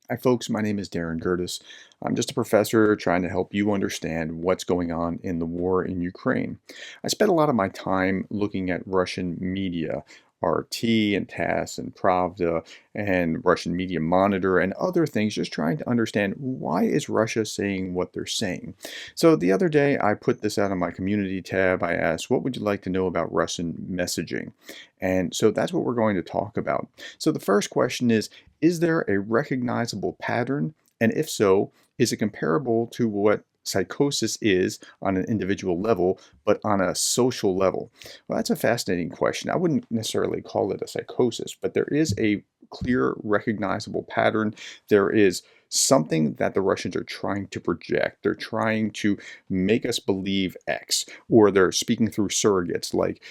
Hi, folks. My name is Gerdes. I'm just a professor trying to help you understand what's going on in the war in Ukraine. I spent a lot of my time looking at Russian media, RT and TASS and Pravda and Russian Media Monitor and other things, just trying to understand why is Russia saying what they're saying. So the other day, I put this out on my community tab. I asked, what would you like to know about Russian messaging? And so that's what we're going to talk about. So the first question is there a recognizable pattern? And if so, is it comparable to what psychosis is on an individual level, but on a social level? Well, that's a fascinating question. I wouldn't necessarily call it a psychosis, but there is a clear, recognizable pattern. There is something that the Russians are trying to project. They're trying to make us believe X, or they're speaking through surrogates. Like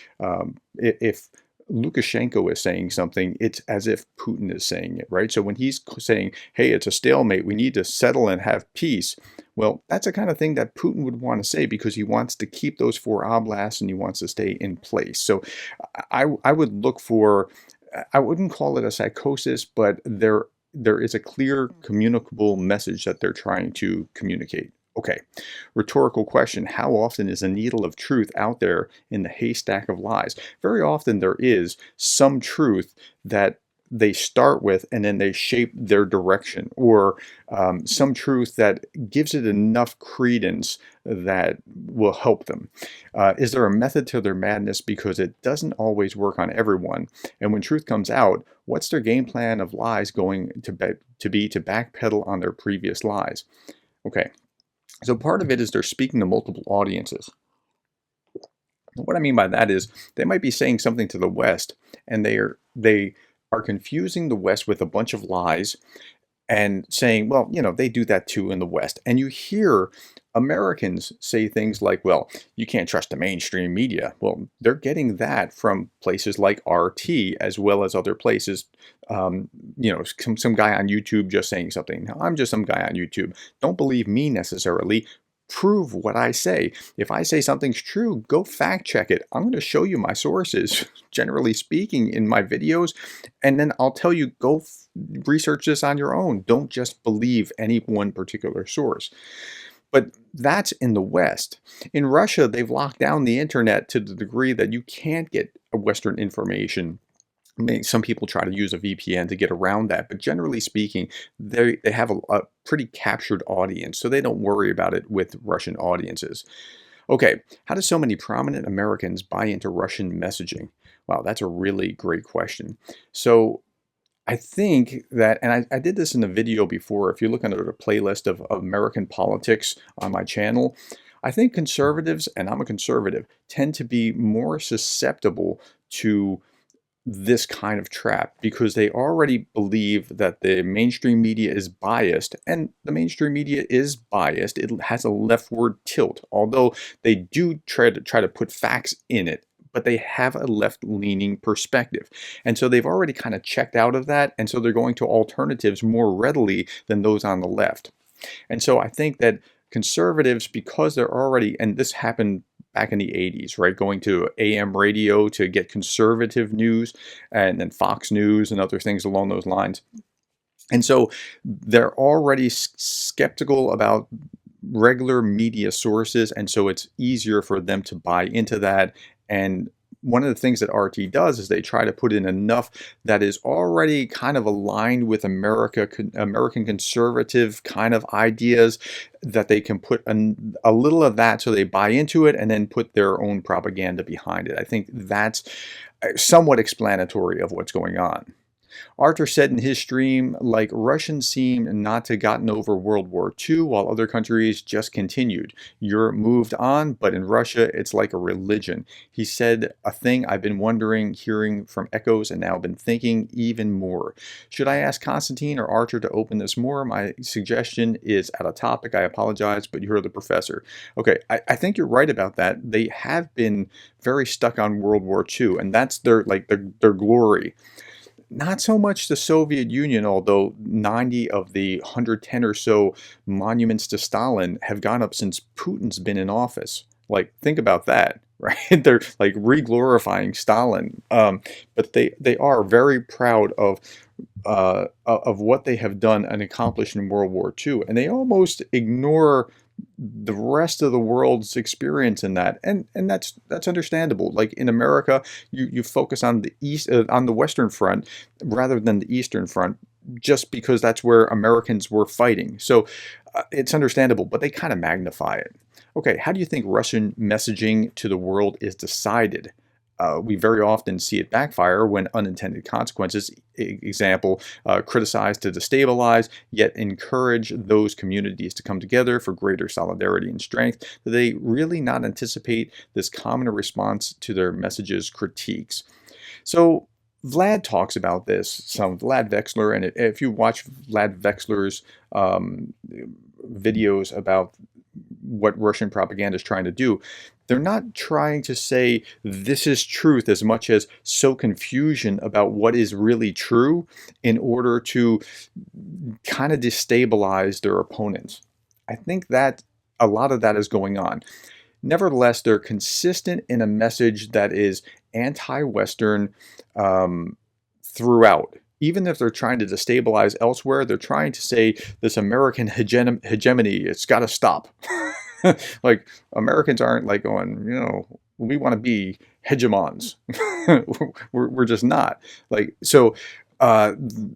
if Lukashenko is saying something, it's as if Putin is saying it, right? So when he's saying, hey, it's a stalemate, we need to settle and have peace. Well, that's the kind of thing that Putin would want to say because he wants to keep those four oblasts and he wants to stay in place. So I would look for, I wouldn't call it a psychosis, but there is a clear communicable message that they're trying to communicate. Okay, rhetorical question. How often is a needle of truth out there in the haystack of lies? Very often there is some truth that they start with and then they shape their direction, or some truth that gives it enough credence that will help them. Is there a method to their madness? Because it doesn't always work on everyone. And when truth comes out, what's their game plan of lies going to be to backpedal on their previous lies? Okay. So part of it is they're speaking to multiple audiences. What I mean by that is they might be saying something to the West, and they are confusing the West with a bunch of lies and saying, well, they do that too in the West. And you hear Americans say things like, well, you can't trust the mainstream media. Well, they're getting that from places like RT as well as other places. Some guy on YouTube just saying something. Now, I'm just some guy on YouTube. Don't believe me necessarily. Prove what I say. If I say something's true, go fact check it. I'm going to show you my sources, generally speaking, in my videos, and then I'll tell you, go research this on your own. Don't just believe any one particular source. But that's in the West. In Russia, they've locked down the internet to the degree that you can't get Western information. Some people try to use a VPN to get around that, but generally speaking, they have a pretty captured audience, so they don't worry about it with Russian audiences. Okay, how do so many prominent Americans buy into Russian messaging? Wow, that's a really great question. So I think that, and I did this in a video before, if you look under the playlist of American politics on my channel, I think conservatives, and I'm a conservative, tend to be more susceptible to this kind of trap because they already believe that the mainstream media is biased, and the mainstream media is biased. It has a leftward tilt, although they do try to put facts in it, but they have a left-leaning perspective. And so they've already kind of checked out of that, and so they're going to alternatives more readily than those on the left. And so I think that conservatives, because they're already, and this happened back in the 80s, right? Going to AM radio to get conservative news, and then Fox News and other things along those lines. And so they're already skeptical about regular media sources, and so it's easier for them to buy into that. And one of the things that RT does is they try to put in enough that is already kind of aligned with American conservative kind of ideas, that they can put a little of that so they buy into it and then put their own propaganda behind it. I think that's somewhat explanatory of what's going on. Arthur said in his stream, like, Russians seem not to gotten over World War II while other countries just continued. Europe moved on, but in Russia, it's like a religion. He said a thing I've been wondering, hearing from echoes, and now been thinking even more. Should I ask Constantine or Arthur to open this more? My suggestion is out of topic. I apologize, but you heard the professor. Okay, I think you're right about that. They have been very stuck on World War II, and that's their glory. Not so much the Soviet Union, although 90 of the 110 or so monuments to Stalin have gone up since Putin's been in office. Like, think about that, right? They're like re-glorifying Stalin. But they are very proud of of what they have done and accomplished in World War II, and they almost ignore the rest of the world's experience in that, and that's understandable. Like in America, you focus on the on the Western Front rather than the Eastern Front, just because that's where Americans were fighting. So it's understandable, but they kind of magnify it. Okay, how do you think Russian messaging to the world is decided? We very often see it backfire when unintended consequences, example, criticize to destabilize, yet encourage those communities to come together for greater solidarity and strength. Do they really not anticipate this common response to their messages' critiques? So Vlad talks about this, some Vlad Vexler, and if you watch Vlad Vexler's videos about what Russian propaganda is trying to do, they're not trying to say this is truth as much as sow confusion about what is really true in order to kind of destabilize their opponents. I think that a lot of that is going on. Nevertheless, they're consistent in a message that is anti-Western throughout. Even if they're trying to destabilize elsewhere, they're trying to say this American hegemony, it's got to stop. Like Americans aren't like going, we want to be hegemons. we're just not. Like so.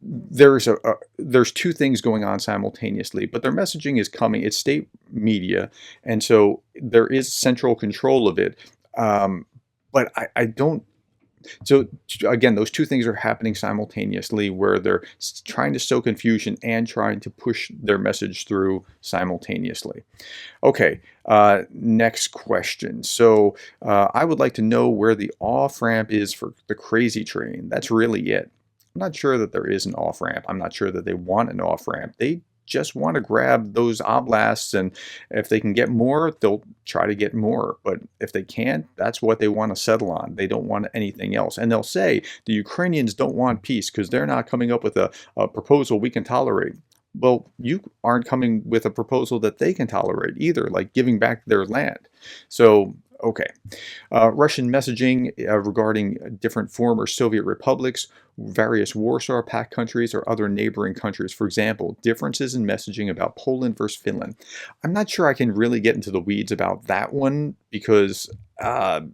There's two things going on simultaneously, but their messaging is coming. It's state media, and so there is central control of it. But I don't. So again, those two things are happening simultaneously, where they're trying to sow confusion and trying to push their message through simultaneously. Okay, next question. So I would like to know where the off-ramp is for the crazy train. That's really it. I'm not sure that there is an off-ramp. I'm not sure that they want an off-ramp. They just want to grab those oblasts, and if they can get more, they'll try to get more. But if they can't, that's what they want to settle on. They don't want anything else. And they'll say the Ukrainians don't want peace because they're not coming up with a proposal we can tolerate. Well, you aren't coming with a proposal that they can tolerate either, like giving back their land. So, okay. Russian messaging regarding different former Soviet republics, various Warsaw Pact countries, or other neighboring countries. For example, differences in messaging about Poland versus Finland. I'm not sure I can really get into the weeds about that one because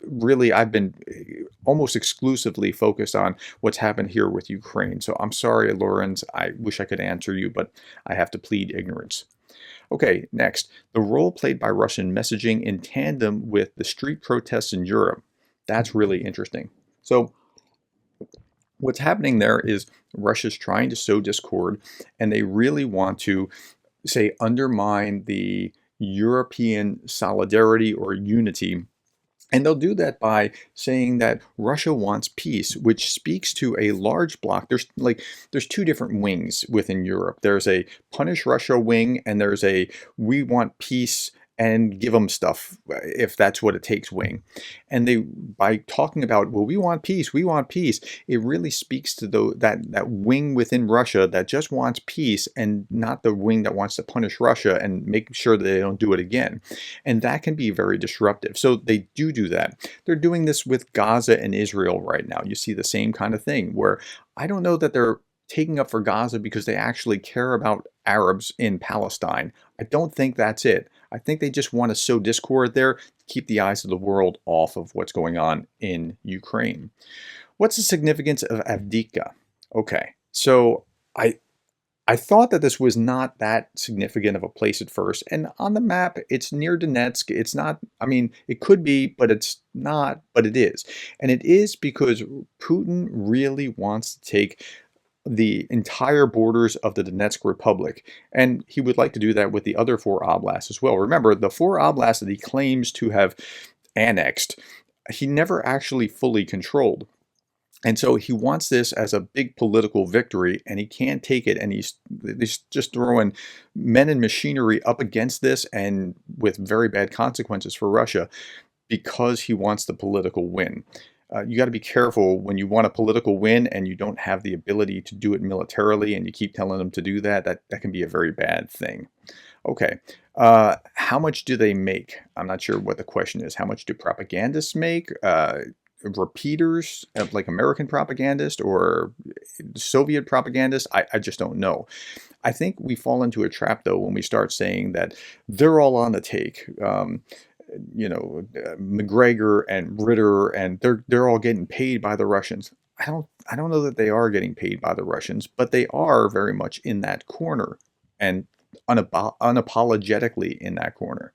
really I've been almost exclusively focused on what's happened here with Ukraine. So I'm sorry, Lorenz. I wish I could answer you, but I have to plead ignorance. Okay, next, the role played by Russian messaging in tandem with the street protests in Europe. That's really interesting. So what's happening there is Russia's trying to sow discord, and they really want to, say, undermine the European solidarity or unity. And they'll do that by saying that Russia wants peace, which speaks to a large bloc. There's two different wings within Europe. There's a punish Russia wing, and there's a we want peace and give them stuff if that's what it takes wing. And they, by talking about, well, we want peace, it really speaks to that wing within Russia that just wants peace, and not the wing that wants to punish Russia and make sure that they don't do it again. And that can be very disruptive. So they do that. They're doing this with Gaza and Israel right now. You see the same kind of thing, where I don't know that they're taking up for Gaza because they actually care about Arabs in Palestine. I don't think that's it. I think they just want to sow discord there, keep the eyes of the world off of what's going on in Ukraine. What's the significance of Avdiivka? Okay, so I thought that this was not that significant of a place at first. And on the map, it's near Donetsk. It's not, I mean, it could be, but it's not, but it is. And it is because Putin really wants to take the entire borders of the Donetsk Republic. And he would like to do that with the other four oblasts as well. Remember, the four oblasts that he claims to have annexed, he never actually fully controlled. And so he wants this as a big political victory, and he can't take it. And he's just throwing men and machinery up against this, and with very bad consequences for Russia, because he wants the political win. You got to be careful when you want a political win and you don't have the ability to do it militarily, and you keep telling them to do that. That can be a very bad thing. Okay. How much do they make? I'm not sure what the question is. How much do propagandists make? repeaters of like American propagandists or Soviet propagandists. I just don't know. I think we fall into a trap though when we start saying that they're all on the take. McGregor and Ritter, and they're all getting paid by the Russians. I don't know that they are getting paid by the Russians, but they are very much in that corner and unapologetically in that corner.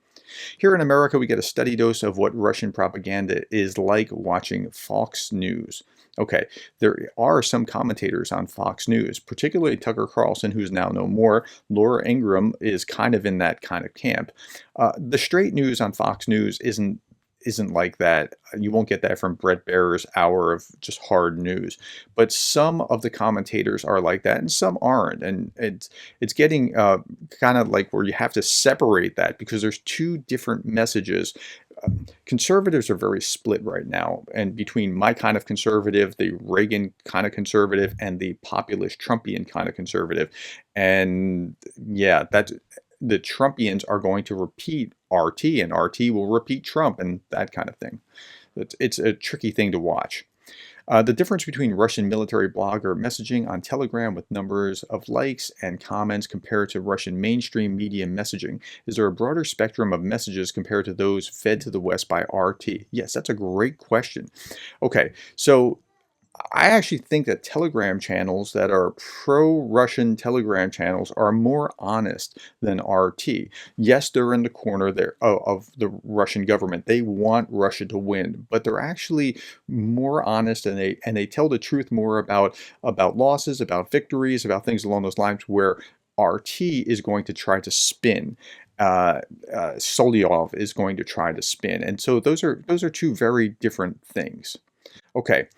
Here in America, we get a steady dose of what Russian propaganda is like watching Fox News. Okay, there are some commentators on Fox News, particularly Tucker Carlson, who's now no more. Laura Ingraham is kind of in that kind of camp. The straight news on Fox News isn't like that. You won't get that from Brett Baer's hour of just hard news. But some of the commentators are like that, and some aren't. And it's getting kind of like where you have to separate that because there's two different messages. Conservatives are very split right now, and between my kind of conservative, the Reagan kind of conservative, and the populist Trumpian kind of conservative. And yeah, that the Trumpians are going to repeat RT, and RT will repeat Trump, and that kind of thing. It's a tricky thing to watch. The difference between Russian military blogger messaging on Telegram with numbers of likes and comments compared to Russian mainstream media messaging. Is there a broader spectrum of messages compared to those fed to the West by RT? Yes, that's a great question. Okay, so I actually think that Telegram channels that are pro-Russian Telegram channels are more honest than RT. Yes, they're in the corner there of the Russian government. They want Russia to win, but they're actually more honest, and they tell the truth more about losses, about victories, about things along those lines. Where RT is going to try to spin. Solyov is going to try to spin, and so those are two very different things. Okay,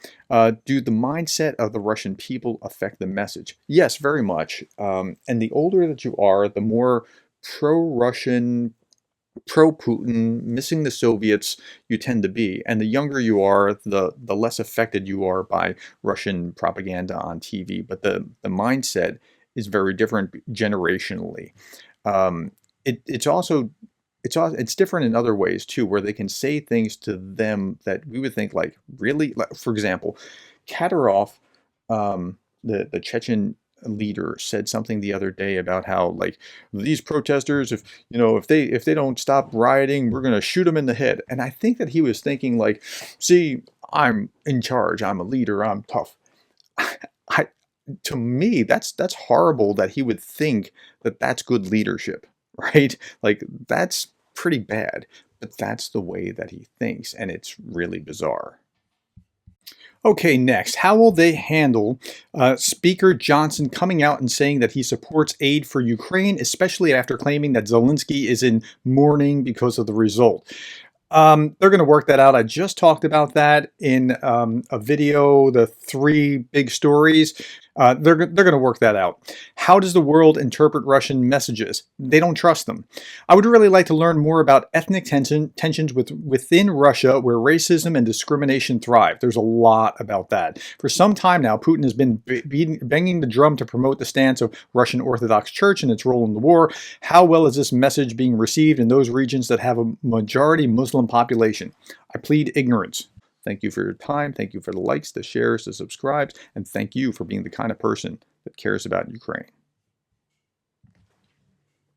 do the mindset of the Russian people affect the message? Yes, very much. And the older that you are, the more pro-Russian, pro-Putin, missing the Soviets you tend to be. And the younger you are, the less affected you are by Russian propaganda on TV. But the mindset is very different generationally. It's also it's different in other ways too, where they can say things to them that we would think like, really? Like, for example, Kadyrov, the Chechen leader, said something the other day about how like these protesters, if they don't stop rioting, we're going to shoot them in the head. And I think that he was thinking like, see, I'm in charge, I'm a leader, I'm tough. I To me, that's horrible that he would think that that's good leadership, right? Like that's pretty bad, but that's the way that he thinks, and it's really bizarre. Okay, next, how will they handle Speaker Johnson coming out and saying that he supports aid for Ukraine, especially after claiming that Zelensky is in mourning because of the result? They're going to work that out. I just talked about that in a video, the 3 big stories. They're going to work that out. How does the world interpret Russian messages? They don't trust them. I would really like to learn more about ethnic tensions within Russia, where racism and discrimination thrive. There's a lot about that. For some time now, Putin has been banging the drum to promote the stance of Russian Orthodox Church and its role in the war. How well is this message being received in those regions that have a majority Muslim population? I plead ignorance. Thank you for your time. Thank you for the likes, the shares, the subscribes, and thank you for being the kind of person that cares about Ukraine.